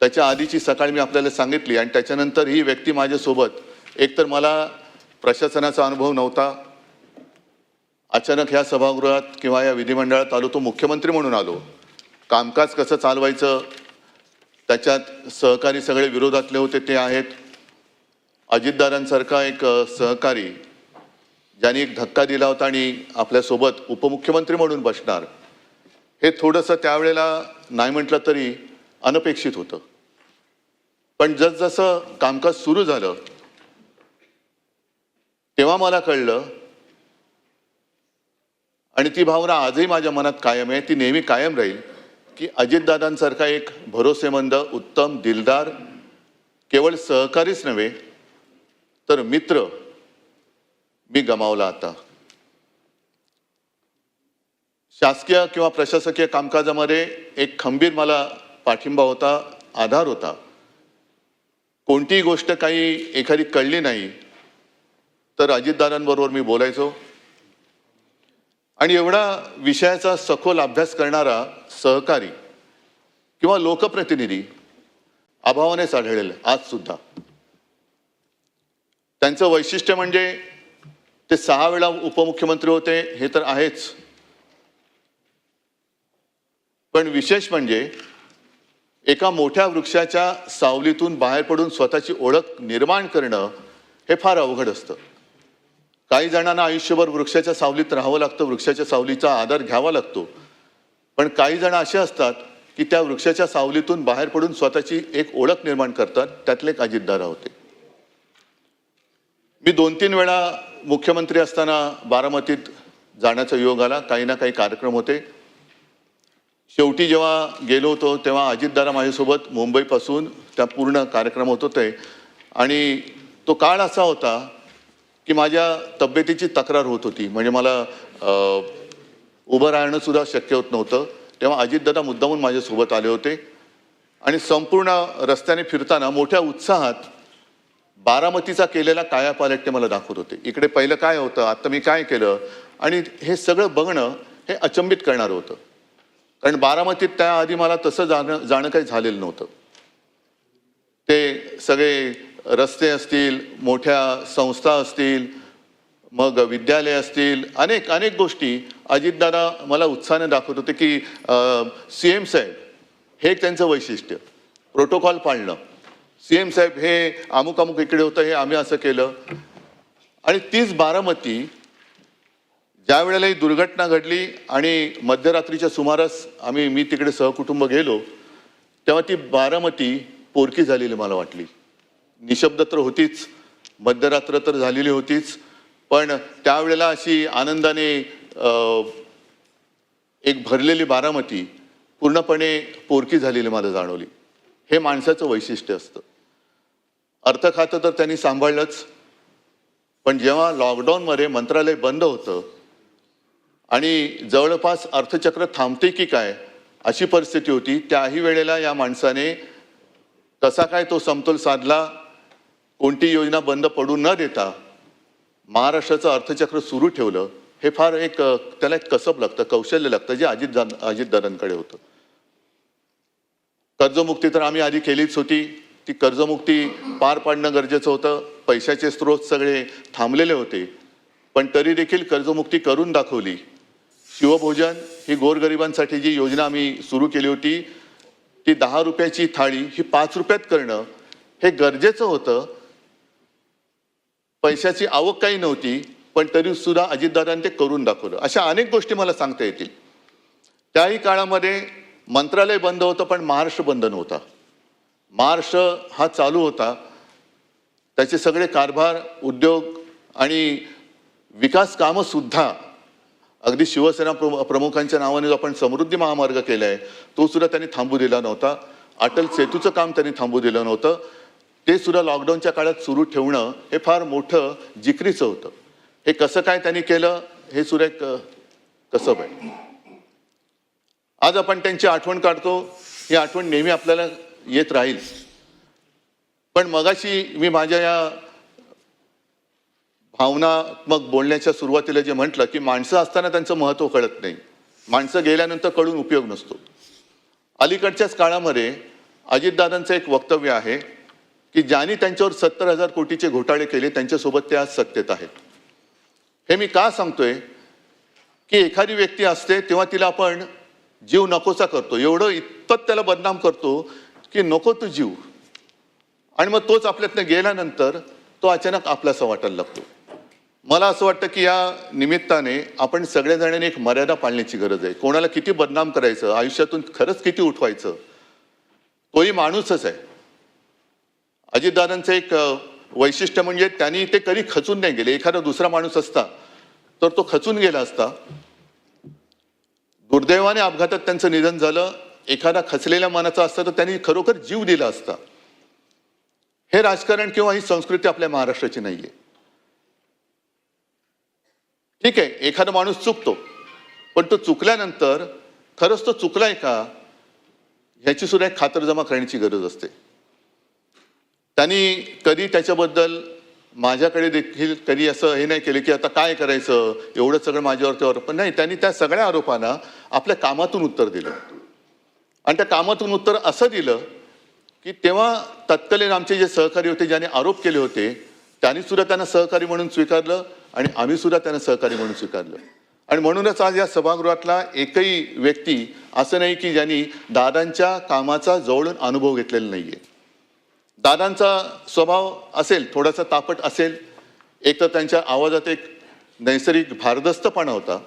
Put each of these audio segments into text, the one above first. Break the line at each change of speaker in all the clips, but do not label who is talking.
त्याच्या आधीची सकाळ मी आपल्याला सांगितली आणि त्याच्यानंतर ही व्यक्ती माझ्यासोबत, एकतर मला प्रशासनाचा अनुभव नव्हता, अचानक ह्या सभागृहात किंवा या विधिमंडळात आलो, तो मुख्यमंत्री म्हणून आलो, कामकाज कसं चालवायचं त्याच्यात सहकारी सगळे विरोधातले होते ते आहेत, अजितदादांसारखा एक सहकारी ज्यांनी एक धक्का दिला होता आणि आपल्यासोबत उपमुख्यमंत्री म्हणून बसणार, हे थोडंसं त्यावेळेला नाही म्हटलं तरी अनपेक्षित होतं. पण जसजसं कामकाज सुरू झालं तेव्हा मला कळलं, आणि ती भावना आजही माझ्या मनात कायम आहे, ती नेहमी कायम राहील, की अजितदादांसारखा एक भरोसेमंद, उत्तम, दिलदार केवळ सहकारीच नव्हे तर मित्र मी गमावला. आता शासकीय किंवा प्रशासकीय कामकाजामध्ये एक खंबीर मला पाठिंबा होता, आधार होता. कोणतीही गोष्ट काही एखादी कळली नाही तर अजितदादांबरोबर मी बोलायचो, आणि एवढा विषयाचा सखोल अभ्यास करणारा सहकारी किंवा लोकप्रतिनिधी अभावानेच आढळेल आज सुद्धा. त्यांचं वैशिष्ट्य म्हणजे ते 6 वेळा उपमुख्यमंत्री होते हे तर आहेच, पण विशेष म्हणजे एका मोठ्या वृक्षाच्या सावलीतून बाहेर पडून स्वतःची ओळख निर्माण करणं हे फार अवघड असतं. काही जणांना आयुष्यभर वृक्षाच्या सावलीत राहावं लागतं, वृक्षाच्या सावलीचा आधार घ्यावा लागतो, पण काही जण असे असतात की त्या वृक्षाच्या सावलीतून बाहेर पडून स्वतःची एक ओळख निर्माण करतात. त्यातले एक अजितदादा होते. मी 2-3 वेळा मुख्यमंत्री असताना बारामतीत जाण्याचा योग आला, काही ना काही कार्यक्रम होते. शेवटी जेव्हा गेलो होतो तेव्हा अजितदादा माझ्यासोबत मुंबईपासून त्या पूर्ण कार्यक्रम होत होते, आणि तो काळ असा होता की माझ्या तब्येतीची तक्रार होत होती, म्हणजे मला उभं राहणं सुद्धा शक्य होत नव्हतं. तेव्हा अजितदादा मुद्दामून माझ्यासोबत आले होते आणि संपूर्ण रस्त्याने फिरताना मोठ्या उत्साहात बारामतीचा केलेला कायापालट ते मला दाखवत होते. इकडे पहिलं काय होतं, आता मी काय केलं, आणि हे सगळं बघणं हे अचंबित करणारं होतं, कारण बारामतीत त्याआधी मला तसं जाणं काही झालेलं नव्हतं. ते सगळे रस्ते असतील, मोठ्या संस्था असतील, मग विद्यालय असतील, अनेक अनेक गोष्टी अजितदादा मला उत्साहाने दाखवत होते की CM साहेब हे एक त्यांचं वैशिष्ट्य, प्रोटोकॉल पाळणं. CM साहेब हे अमुक अमुक इकडे होतं, हे आम्ही असं केलं. आणि तीच बारामती ज्या वेळेला ही दुर्घटना घडली आणि मध्यरात्रीच्या सुमारास मी तिकडे सहकुटुंब गेलो, तेव्हा ती बारामती पोरकी झालेली मला वाटली. निशब्द तर होतीच, मध्यरात्र तर झालेली होतीच, पण त्यावेळेला अशी आनंदाने एक भरलेली बारामती पूर्णपणे पोरकी झालेली मला जाणवली. हे माणसाचं वैशिष्ट्य असतं. अर्थ खातं तर त्यांनी सांभाळलंच, पण जेव्हा लॉकडाऊनमध्ये मंत्रालय बंद होतं आणि जवळपास अर्थचक्र थांबते की काय अशी परिस्थिती होती, त्याही वेळेला या माणसाने कसा काय तो समतोल साधला, कोणती योजना बंद पडू न देता महाराष्ट्राचं अर्थचक्र सुरू ठेवलं. हे फार एक त्याला एक कसब लागतं, कौशल्य लागतं, जे अजितदादांकडे होतं. कर्जमुक्ती तर आम्ही आधी केलीच होती, ती कर्जमुक्ती पार पाडणं गरजेचं होतं. पैशाचे स्रोत सगळे थांबलेले होते, पण तरी देखील कर्जमुक्ती करून दाखवली. शिवभोजन ही गोरगरिबांसाठी जी योजना आम्ही सुरू केली होती, ती 10 रुपयाची थाळी ही 5 रुपयात करणं हे गरजेचं होतं. पैशाची आवक काही नव्हती, पण तरी सुद्धा अजितदादांनी ते करून दाखवलं. अशा अनेक गोष्टी मला सांगता येतील. त्याही काळामध्ये मंत्रालय बंद होतं, पण महाराष्ट्र बंद नव्हता. महाराष्ट्र हा चालू होता. त्याचे सगळे कारभार, उद्योग आणि विकास कामं सुद्धा, अगदी शिवसेना प्रमुखांच्या नावाने जो आपण समृद्धी महामार्ग केलाय तो सुद्धा त्यांनी थांबू दिला नव्हता. अटल सेतूचं काम त्यांनी थांबू दिलं नव्हतं. ते सुद्धा लॉकडाऊनच्या काळात सुरू ठेवणं हे फार मोठं जिकरीचं होतं. हे कसं काय त्यांनी केलं हे सुद्धा एक कसब आहे. आज आपण त्यांची आठवण काढतो, ही आठवण नेहमी आपल्याला येत राहील. पण मगाशी मी माझ्या या भावनात्मक बोलण्याच्या सुरुवातीला जे म्हटलं की माणसं असताना त्यांचं महत्त्व कळत नाही, माणसं गेल्यानंतर कळून उपयोग नसतो. अलीकडच्याच काळामध्ये अजितदादांचं एक वक्तव्य आहे की ज्यांनी त्यांच्यावर 70,000 कोटीचे घोटाळे केले त्यांच्यासोबत ते आज सत्तेत आहेत. हे मी का सांगतोय की एखादी व्यक्ती असते तेव्हा तिला आपण जीव नकोसा करतो, एवढं इतपत त्याला बदनाम करतो की नको तू जीव, आणि मग तोच आपल्यातनं गेल्यानंतर तो अचानक आपलासा वाटायला लागतो. मला असं वाटतं की या निमित्ताने आपण सगळ्याजणांनी एक मर्यादा पाळण्याची गरज आहे. कोणाला किती बदनाम करायचं, आयुष्यातून खरंच किती उठवायचं, तोही माणूसच आहे. अजितदादांचं एक वैशिष्ट्य म्हणजे त्यांनी ते कधी खचून नाही गेले. एखादा दुसरा माणूस असता तर तो खचून गेला असता. दुर्दैवाने अपघातात त्यांचं निधन झालं. एखादा खचलेल्या मनाचा असता तर त्यांनी खरोखर जीव दिला असता. हे राजकारण किंवा ही संस्कृती आपल्या महाराष्ट्राची नाहीये. ठीक आहे, एखादा माणूस चुकतो, पण तो चुकल्यानंतर खरंच तो चुकलाय का ह्याची सुद्धा एक खातरजमा करण्याची गरज असते. त्यांनी कधी त्याच्याबद्दल माझ्याकडे देखील कधी असं हे नाही केलं की आता काय करायचं, एवढं सगळं माझ्यावरती आरोप, पण नाही, त्यांनी त्या सगळ्या आरोपांना आपल्या कामातून उत्तर दिलं. आणि त्या कामातून उत्तर असं दिलं की तेव्हा तत्कालीन आमचे जे सहकारी होते, ज्यांनी आरोप केले होते, त्यांनी सुद्धा त्यांना सहकारी म्हणून स्वीकारलं आणि आम्ही सुद्धा त्यांना सहकारी म्हणून स्वीकारलं. आणि म्हणूनच आज या सभागृहातला एकही व्यक्ती असं नाही की ज्यांनी दादांच्या कामाचा जवळून अनुभव घेतलेला नाहीये. दादांचा स्वभाव असेल, थोडासा तापट असेल, एक तर त्यांच्या आवाजात एक नैसर्गिक भारदस्तपणा होता,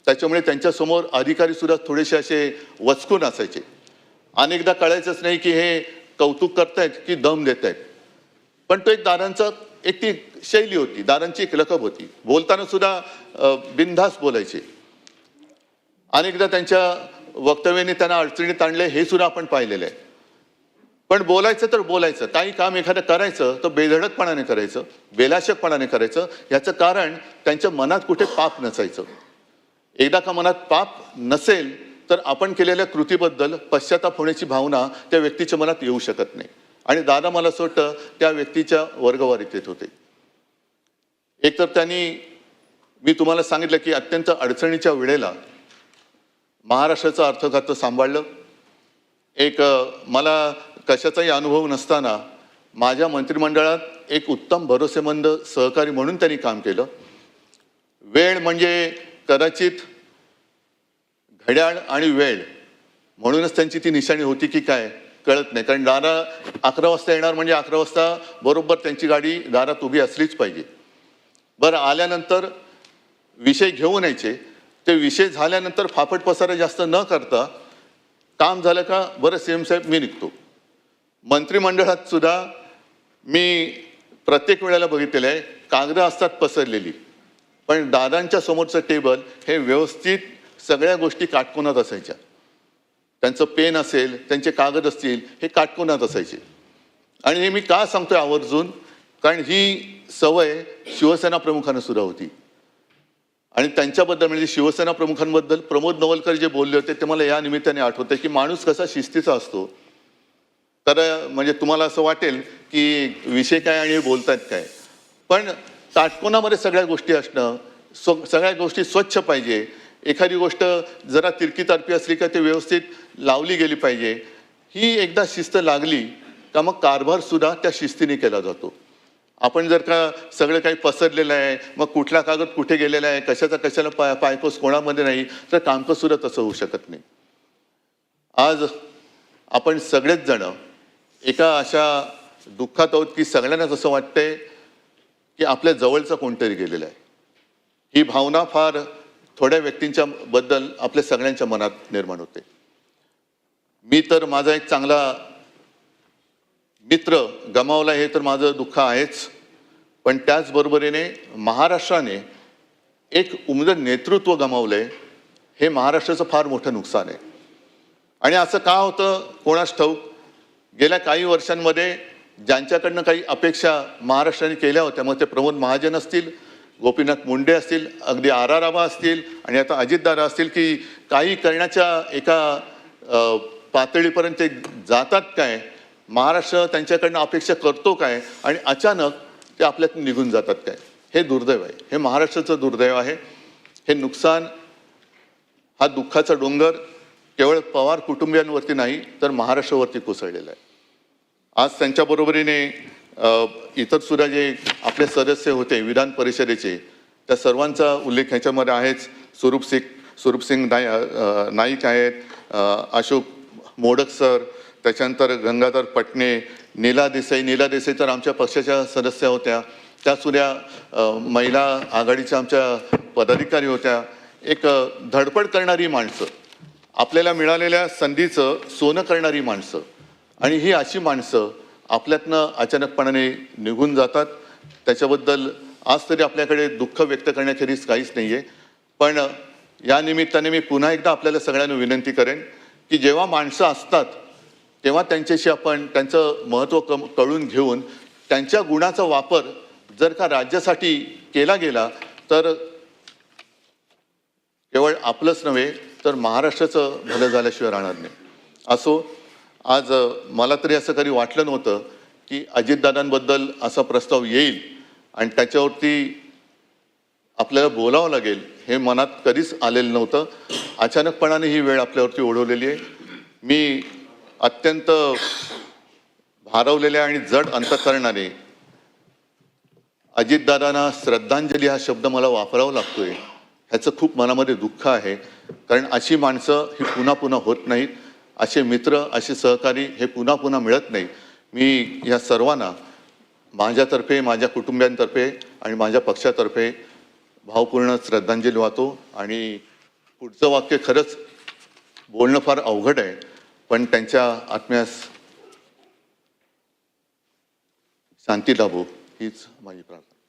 त्याच्यामुळे त्यांच्यासमोर अधिकारी सुद्धा थोडेसे असे वचकून असायचे. अनेकदा कळायचंच नाही की हे कौतुक करतायत की दम देत आहेत. पण तो एक दादांचा एक ती शैली होती, दादांची एक लकब होती. बोलताना सुद्धा बिनधास्त बोलायचे. अनेकदा त्यांच्या वक्तव्याने त्यांना अडचणीत आणले हे सुद्धा आपण पाहिलेलं आहे. पण बोलायचं तर बोलायचं, काही काम एखादं करायचं तर बेधडकपणाने करायचं, बेलाशकपणाने करायचं. याचं कारण त्यांच्या मनात कुठे पाप नसायचं. एकदा का मनात पाप नसेल तर आपण केलेल्या कृतीबद्दल पश्चाताप होण्याची भावना त्या व्यक्तीच्या मनात येऊ शकत नाही. आणि दादा मला असं वाटतं त्या व्यक्तीच्या वर्गवारीत येत होते. एकतर त्यांनी, मी तुम्हाला सांगितलं की अत्यंत अडचणीच्या वेळेला महाराष्ट्राचं अर्थखातं सांभाळलं. एक मला कशाचाही अनुभव नसताना माझ्या मंत्रिमंडळात एक उत्तम भरोसेमंद सहकारी म्हणून त्यांनी काम केलं. वेळ म्हणजे कदाचित घड्याळ आणि वेळ म्हणूनच त्यांची ती निशाणी होती की काय कळत नाही. कारण दादा 11 वाजता येणार म्हणजे 11 वाजता बरोबर त्यांची गाडी दारात उभी असलीच पाहिजे. बरं, आल्यानंतर विषय घेऊन यायचे. ते विषय झाल्यानंतर फापट पसारा जास्त न करता काम झालं का बरं सीएम साहेब मी निघतो. मंत्रिमंडळात सुद्धा मी प्रत्येक वेळेला बघितलेलं आहे, कागदं असतात पसरलेली, पण दादांच्या समोरचं टेबल हे व्यवस्थित सगळ्या गोष्टी काटकोनात असायच्या. त्यांचं पेन असेल, त्यांचे कागद असतील, हे काटकोनात असायचे. आणि हे मी का सांगतोय आवर्जून, कारण ही सवय शिवसेना प्रमुखांना सुद्धा होती. आणि त्यांच्याबद्दल म्हणजे शिवसेना प्रमुखांबद्दल प्रमोद नवलकर जे बोलले होते ते मला या निमित्ताने आठवते की माणूस कसा शिस्तीचा असतो. तर म्हणजे तुम्हाला असं वाटेल की विषय काय आणि हे बोलतायत काय, पण काटकोनामध्ये सगळ्या गोष्टी असणं, सगळ्या गोष्टी स्वच्छ पाहिजे. एखादी गोष्ट जरा तिरकी-तारपी असली का ते व्यवस्थित लावली गेली पाहिजे. ही एकदा शिस्त लागली का मग कारभार सुद्धा त्या शिस्तीने केला जातो. आपण जर का सगळं काही पसरलेलं आहे, मग कुठला कागद कुठे गेलेला आहे, कशाचा कशाला पायपोस कोणामध्ये नाही, तर कामकाज सुद्धा तसं होऊ शकत नाही. आज आपण सगळेच जण एका अशा दुःखात आहोत की सगळ्यांनाच असं वाटतंय की आपल्या जवळचं कोणतरी गेलेलं आहे. ही भावना फार थोड्या व्यक्तींच्या बद्दल आपल्या सगळ्यांच्या मनात निर्माण होते. मी तर माझा एक चांगला मित्र गमावला हे तर माझं दुःख आहेच, पण त्याचबरोबरीने महाराष्ट्राने एक उमदं नेतृत्व गमावलंय हे महाराष्ट्राचं फार मोठं नुकसान आहे. आणि असं का होतं कोणास ठाऊक. गेल्या काही वर्षांमध्ये ज्यांच्याकडनं काही अपेक्षा महाराष्ट्राने केल्या होत्या, मग ते प्रमोद महाजन असतील, गोपीनाथ मुंडे असतील, अगदी RR आबा असतील आणि आता अजितदादा असतील, की काही करण्याच्या एका पातळीपर्यंत ते जातात काय, महाराष्ट्र त्यांच्याकडनं अपेक्षा करतो काय आणि अचानक ते आपल्यातून निघून जातात काय. हे दुर्दैव आहे. हे महाराष्ट्राचं दुर्दैव आहे. हे नुकसान, हा दुःखाचा डोंगर केवळ पवार कुटुंबियांवरती नाही तर महाराष्ट्रावरती कोसळलेला आहे. आज त्यांच्या बरोबरीने इतर सुद्धा जे आपले सदस्य होते विधान परिषदेचे त्या सर्वांचा उल्लेख ह्याच्यामध्ये आहेच. स्वरूप सिंग नाईक आहेत, अशोक मोडक सर, त्याच्यानंतर गंगाधर पटणे, नीला देसाई तर आमच्या पक्षाच्या सदस्य होत्या. त्या सुद्धा महिला आघाडीच्या आमच्या पदाधिकारी होत्या. एक धडपड करणारी माणसं, आपल्याला मिळालेल्या संधीचं सोनं करणारी माणसं, आणि ही अशी माणसं आपल्यातनं अचानकपणाने निघून जातात. त्याच्याबद्दल आज तरी आपल्याकडे दुःख व्यक्त करण्याखेरीज काहीच नाही आहे. पण या निमित्ताने मी पुन्हा एकदा आपल्याला सगळ्यांना विनंती करेन की जेव्हा माणसं असतात तेव्हा त्यांच्याशी आपण त्यांचं महत्त्व कळून घेऊन त्यांच्या गुणाचा वापर जर का राज्यासाठी केला गेला तर केवळ आपलंच नव्हे तर महाराष्ट्राचं भलं झाल्याशिवाय राहणार नाही. असो, आज मला तरी असं कधी वाटलं नव्हतं की अजितदादांबद्दल असा प्रस्ताव येईल आणि त्याच्यावरती आपल्याला बोलावं लागेल हे मनात कधीच आलेलं नव्हतं. अचानकपणाने ही वेळ आपल्यावरती ओढवलेली आहे. मी अत्यंत भारावलेल्या आणि जड अंतःकरणाने अजितदादांना श्रद्धांजली हा शब्द मला वापरावा लागतोय, ह्याचं खूप मनामध्ये दुःख आहे. कारण अशी माणसं ही पुन्हा पुन्हा होत नाहीत, असे मित्र असे सहकारी हे पुन्हा पुन्हा मिळत नाहीत. मी या सर्वांना माझ्यातर्फे, माझ्या कुटुंबियांतर्फे आणि माझ्या पक्षातर्फे भावपूर्ण श्रद्धांजली वाहतो. आणि पुढचं वाक्य खरंच बोलणं फार अवघड आहे, पण त्यांच्या आत्म्यास शांती लाभो हीच माझी प्रार्थना.